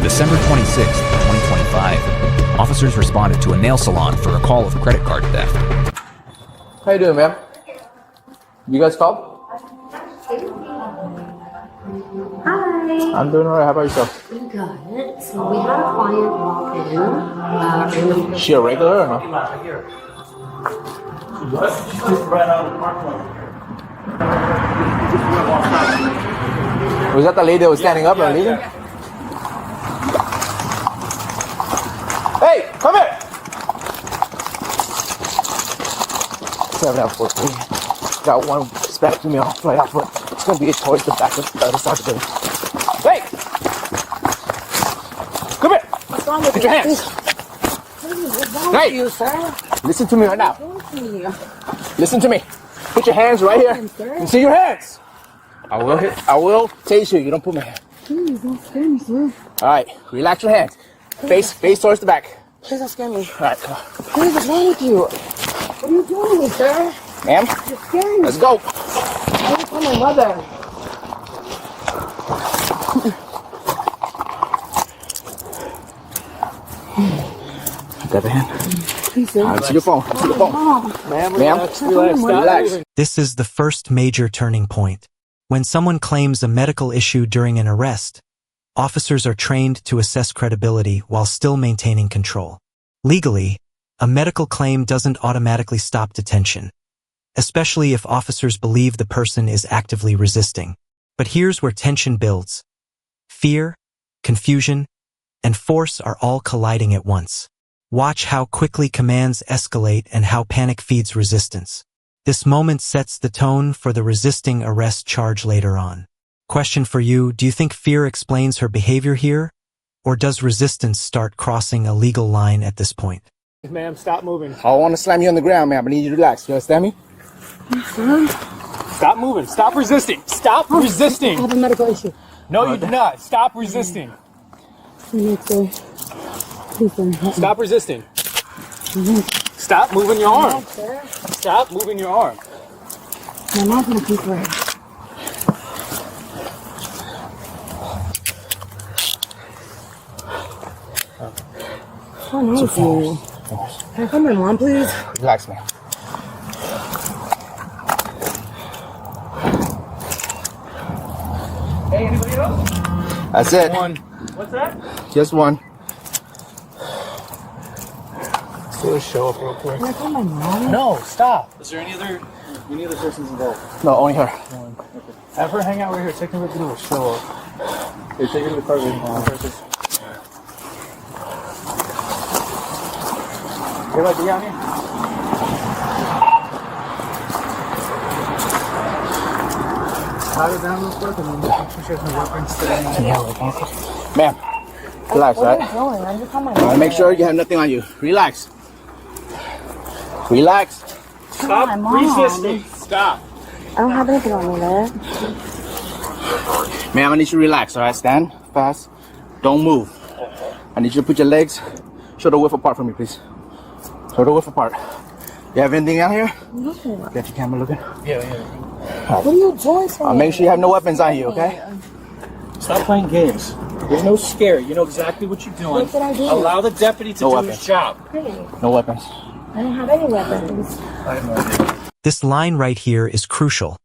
On December 26, 2025, officers responded to a nail salon for a call of credit card theft. How you doing, ma'am? You guys called? Hi. I'm doing alright. How about yourself? Good. So we had a client walk in. Is she a regular or no? Right out of the parking lot. Was that the lady that was standing up and leaving? Hey, come here! 7 got one Hispanic female right out foot. It's gonna be towards the back of the other side of the building. Hey! Come here! What's wrong with Put your hands! What's wrong Hey! with you, sir? Listen to me right now. What's wrong with you? Listen to me. Put your hands right here. You see your hands? I will tase you. You don't put my hand. Please don't scare me, sir. Alright, relax your hands. Face towards the back. Please don't scare me. Alright, come on. Please, what's wrong with you? What are you doing to me, sir? Ma'am, You're scaring me. let's go. I want to call my mother. Grab a hand. Please, sir. Alright, see your phone. See your phone. Ma'am, Ma'am, relax. This is the first major turning point. When someone claims a medical issue during an arrest, officers are trained to assess credibility while still maintaining control. Legally, a medical claim doesn't automatically stop detention, especially if officers believe the person is actively resisting. But here's where tension builds. Fear, confusion, and force are all colliding at once. Watch how quickly commands escalate and how panic feeds resistance. This moment sets the tone for the resisting arrest charge later on. Question for you, do you think fear explains her behavior here? Or does resistance start crossing a legal line at this point? Ma'am, stop moving. I want to slam you on the ground, ma'am. I need you to relax. You understand me? Stop moving. Stop resisting. Stop resisting. I have a medical issue. No, you do not. Stop resisting. Please, sir. Please, sir. Stop resisting. Stop moving your arm. Sir. Stop moving your arm. My mom's gonna keep her. Oh, nice you. Can I call my mom, please? Relax, ma'am. Hey, anybody else? That's it. One. What's that? Just one. Let's show up real quick. Can I call my mom? No, stop. Is there any other persons involved? No, only her. Have her hang out right here. Take her to the show up. Hey, take her to the car right now. Hey, like, down here? Tie her down real quick and then make sure she has no weapons sitting in the Ma'am, relax, What are right? you doing? I'm just calling my I want mom. to make sure you have nothing on you. Relax. Relax. Stop my mom. resisting. Stop. I don't have anything on me, man. Ma'am, I need you to relax, all right? Stand fast. Don't move. I need you to put your legs shoulder width apart from me, please. Shoulder width apart. You have anything out here? No. Get your camera looking. Yeah. What are you doing to I'll me? make sure you have no weapons on you, okay? Stop playing games. There's no scare. You know exactly what you're doing. What did I do? Allow the deputy to No do weapons. his job. Hey, No weapons. I don't have any weapons. I have no idea. This line right here is crucial.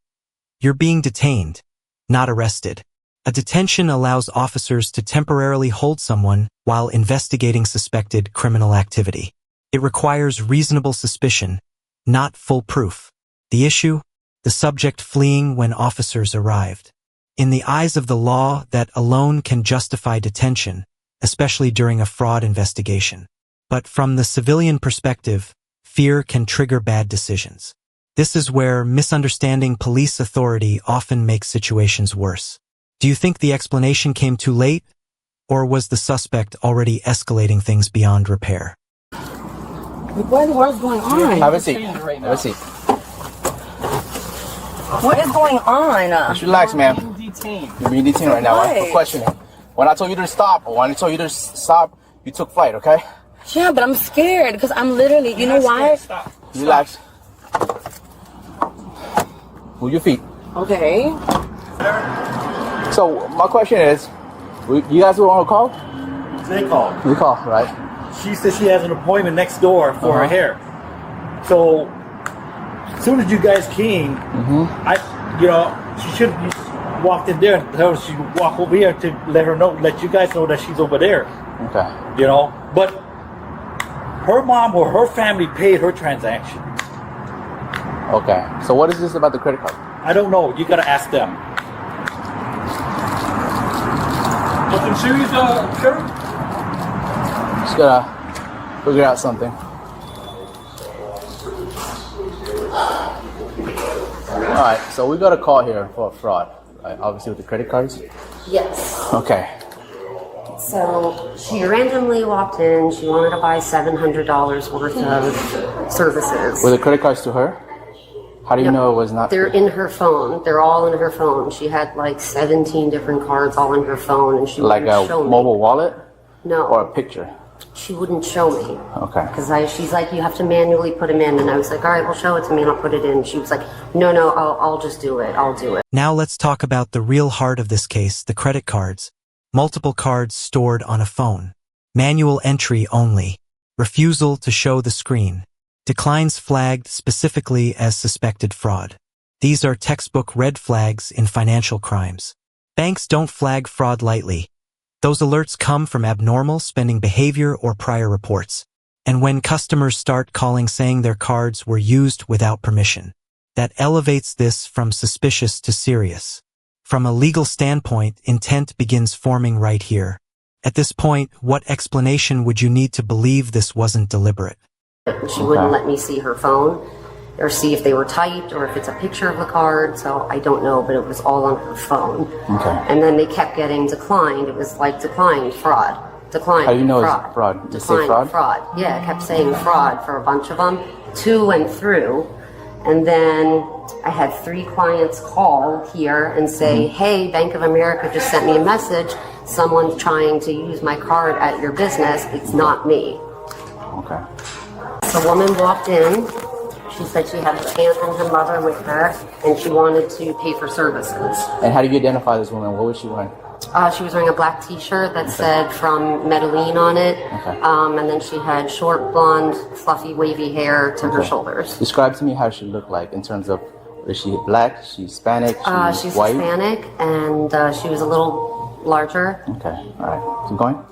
You're being detained, not arrested. A detention allows officers to temporarily hold someone while investigating suspected criminal activity. It requires reasonable suspicion, not full proof. The issue? The subject fleeing when officers arrived. In the eyes of the law, that alone can justify detention, especially during a fraud investigation. But from the civilian perspective, fear can trigger bad decisions. This is where misunderstanding police authority often makes situations worse. Do you think the explanation came too late, or was the suspect already escalating things beyond repair? Like, what in the world's going on? Have a seat. Have a seat. What is going on? Just relax, ma'am. Detained. You're being detained right now. Why? For questioning. When I told you to stop, you took flight, okay? Yeah, but I'm scared because I'm literally, you know why? Stop. Relax. Move your feet. Okay. So my question is, you guys were on a call? They called. You call, right? She said she has an appointment next door for her hair. So as soon as you guys came, she should have walked in there and tell her she walk over here to let you guys know that she's over there. Okay. But her mom or her family paid her transaction. Okay. So what is this about the credit card? I don't know. You gotta ask them. Nothing serious, sir? Just gotta figure out something. All right. So we got a call here for a fraud. Right? Obviously with the credit cards. Yes. Okay. So she randomly walked in. She wanted to buy $700 worth of services. Were the credit cards to her? How do you know it was not? They're in her phone. They're all in her phone. She had like 17 different cards all in her phone, and she like wouldn't a show me. mobile wallet? No. Or a picture? She wouldn't show me. Okay. Because she's like, you have to manually put them in, and I was like, all right, well, show it to me, and I'll put it in. She was like, no, I'll just do it. I'll do it. Now let's talk about the real heart of this case, the credit cards. Multiple cards stored on a phone. Manual entry only. Refusal to show the screen. Declines flagged specifically as suspected fraud. These are textbook red flags in financial crimes. Banks don't flag fraud lightly. Those alerts come from abnormal spending behavior or prior reports. And when customers start calling saying their cards were used without permission, that elevates this from suspicious to serious. From a legal standpoint, intent begins forming right here. At this point, what explanation would you need to believe this wasn't deliberate? She wouldn't let me see her phone or see if they were typed or if it's a picture of the card, so I don't know, but it was all on her phone. Okay. And then they kept getting declined. It was like declined, fraud, declined, How do you know fraud, it's fraud? You say declined, fraud? Yeah, it kept saying fraud for a bunch of them. 2 went through, and then I had 3 clients call here and say, hey, Bank of America just sent me a message. Someone's trying to use my card at your business. It's not me. Okay. The woman walked in. She said she had her aunt and her mother with her, and she wanted to pay for services. And how do you identify this woman? What was she wearing? She was wearing a black T-shirt that said from Medellin on it, Okay. And then she had short, blonde, fluffy, wavy hair to her shoulders. Describe to me how she looked like in terms of, is she black, she's Hispanic, She's white? Hispanic, and she was a little larger. Okay, all right. Keep going.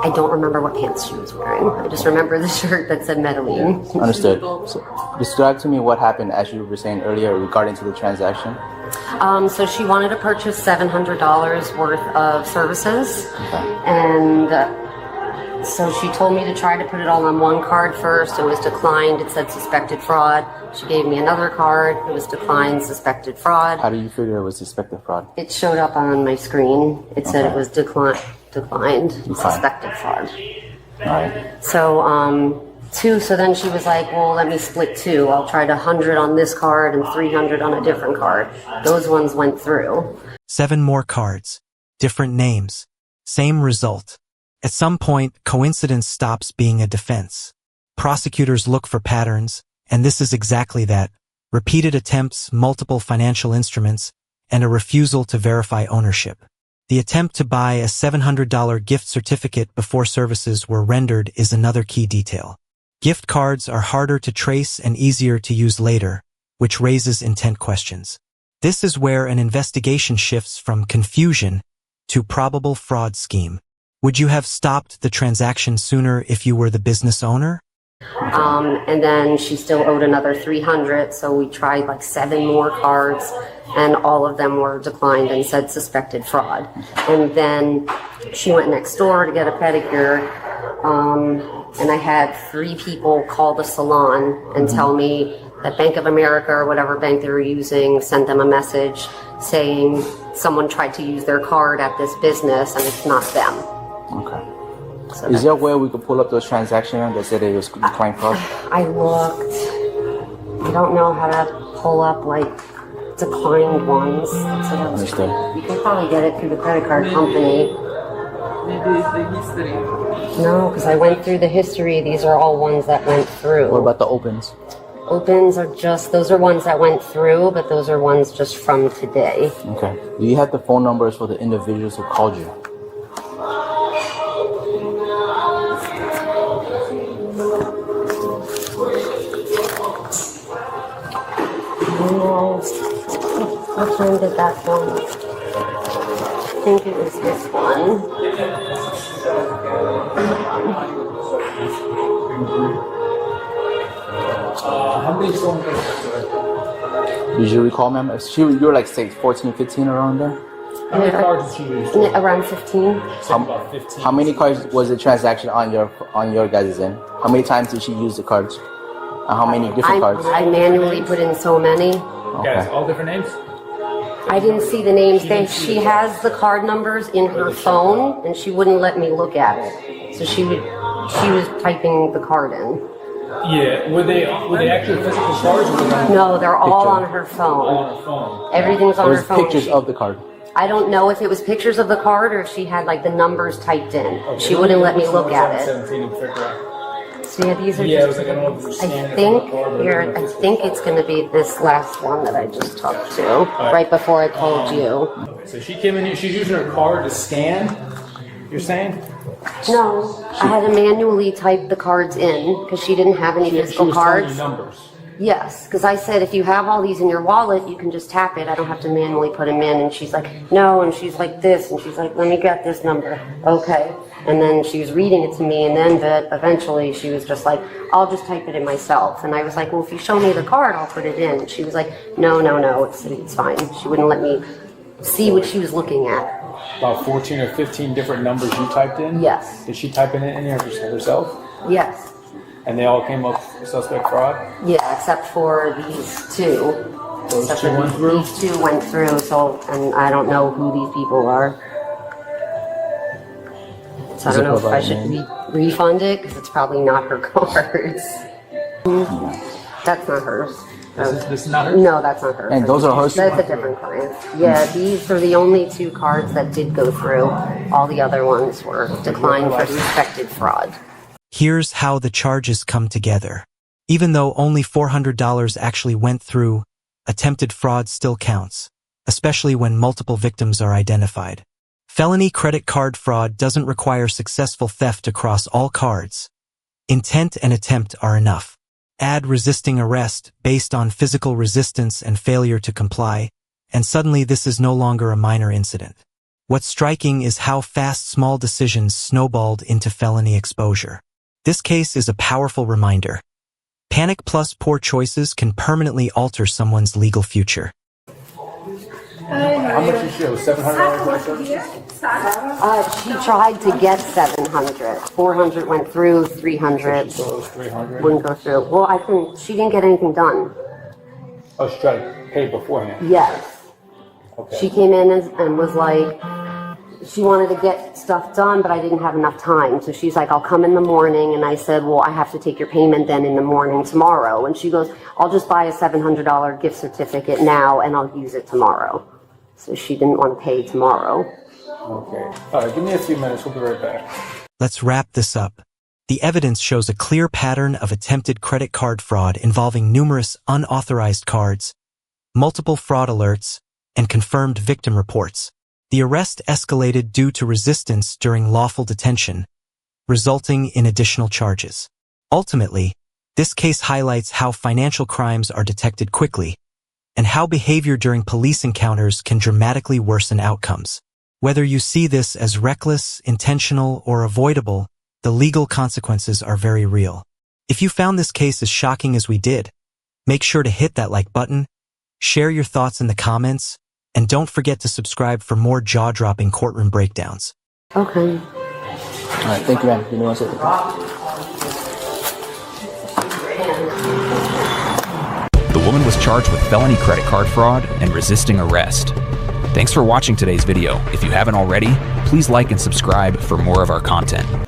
I don't remember what pants she was wearing. I just remember the shirt that said Medellin. Understood. So, describe to me what happened as you were saying earlier regarding to the transaction. So she wanted to purchase $700 worth of services, Okay. and so she told me to try to put it all on one card first. It was declined. It said suspected fraud. She gave me another card. It was declined, suspected fraud. How do you figure it was suspected fraud? It showed up on my screen. It said Okay. it was declined, suspected fraud. All right. So, 2, so then she was like, well, let me split 2. I'll try 100 on this card and 300 on a different card. Those ones went through. 7 more cards. Different names. Same result. At some point, coincidence stops being a defense. Prosecutors look for patterns, and this is exactly that. Repeated attempts, multiple financial instruments, and a refusal to verify ownership. The attempt to buy a $700 gift certificate before services were rendered is another key detail. Gift cards are harder to trace and easier to use later, which raises intent questions. This is where an investigation shifts from confusion to probable fraud scheme. Would you have stopped the transaction sooner if you were the business owner? And then she still owed another 300, so we tried like 7 more cards, and all of them were declined and said suspected fraud. And then she went next door to get a pedicure, and I had 3 people call the salon and tell me that Bank of America or whatever bank they were using sent them a message saying someone tried to use their card at this business and it's not them. Okay. So Is there a way we could pull up those transactions that said it was declined fraud? I looked. I don't know how to pull up like declined ones. So Understood. you can probably get it through the credit card company. Maybe it's the history. No, because I went through the history. These are all ones that went through. What about the opens? Opens are just, those are ones that went through, but those are ones just from today. Okay. Do you have the phone numbers for the individuals who called you? What time did that one? I think it was this one. How many stolen cards? Did you recall, ma'am? You were like, say, 14, 15 around there? How many cards did she use? Around 15. About 15. How many cards was the transaction on your guys' end? How many times did she use the cards? And how many different cards? I manually put in so many. Guys, all different names? I didn't see the names. She has the card numbers in her phone, and she wouldn't let me look at it. So she was typing the card in. Yeah. Were they actually physical cards? Or were they No, they're all Picture. on her phone. on her phone? Everything's on It her was phone. pictures of the card. I don't know if it was pictures of the card or if she had like the numbers typed in. She wouldn't let me look at it. 17 and figure out. So yeah, these are Yeah, it was just. like, I don't know if it was I scanned think or card, but here. it I was- think it's going to be this last one that I just talked to right before I called you. So she came in here, she's using her card to scan, you're saying? No, I had to manually type the cards in because she didn't have any She physical was telling cards. you numbers. Yes, because I said if you have all these in your wallet, you can just tap it. I don't have to manually put them in. And she's like, no. And she's like this. And she's like, let me get this number. Okay. And then she was reading it to me. And then eventually she was just like, I'll just type it in myself. And I was like, well, if you show me the card, I'll put it in. And she was like, no, it's fine. She wouldn't let me see what she was looking at. About 14 or 15 different numbers you typed in? Yes. Did she type in any of herself? Yes. And they all came up suspect fraud? Yeah, except for these two. Those Except two for went through? These two went through, so, and I don't know who these people are. So I don't know if I should refund it, because it's probably not her cards. That's not hers. This is not her? No, that's not her. And those are hers? That's a different client. Yeah, these are the only two cards that did go through. All the other ones were declined for suspected fraud. Here's how the charges come together. Even though only $400 actually went through, attempted fraud still counts, especially when multiple victims are identified. Felony credit card fraud doesn't require successful theft across all cards. Intent and attempt are enough. Add resisting arrest based on physical resistance and failure to comply, and suddenly this is no longer a minor incident. What's striking is how fast small decisions snowballed into felony exposure. This case is a powerful reminder. Panic plus poor choices can permanently alter someone's legal future. How much did she owe? $700 worth of services? She tried to get 700. 400 went through, 300 So it was 300. wouldn't go through. Well, she didn't get anything done. Oh, she tried to pay beforehand. Yes. Okay. She came in and was like, she wanted to get stuff done, but I didn't have enough time. So she's like, I'll come in the morning. And I said, well, I have to take your payment then in the morning tomorrow. And she goes, I'll just buy a $700 gift certificate now and I'll use it tomorrow. So she didn't want to pay tomorrow. Okay. All right, give me a few minutes. We'll be right back. Let's wrap this up. The evidence shows a clear pattern of attempted credit card fraud involving numerous unauthorized cards, multiple fraud alerts, and confirmed victim reports. The arrest escalated due to resistance during lawful detention, resulting in additional charges. Ultimately, this case highlights how financial crimes are detected quickly and how behavior during police encounters can dramatically worsen outcomes. Whether you see this as reckless, intentional, or avoidable, the legal consequences are very real. If you found this case as shocking as we did, make sure to hit that like button, share your thoughts in the comments, and don't forget to subscribe for more jaw-dropping courtroom breakdowns. Okay. All right, thank you, ma'am. Give me 1 second. The woman was charged with felony credit card fraud and resisting arrest. Thanks for watching today's video. If you haven't already, please like and subscribe for more of our content.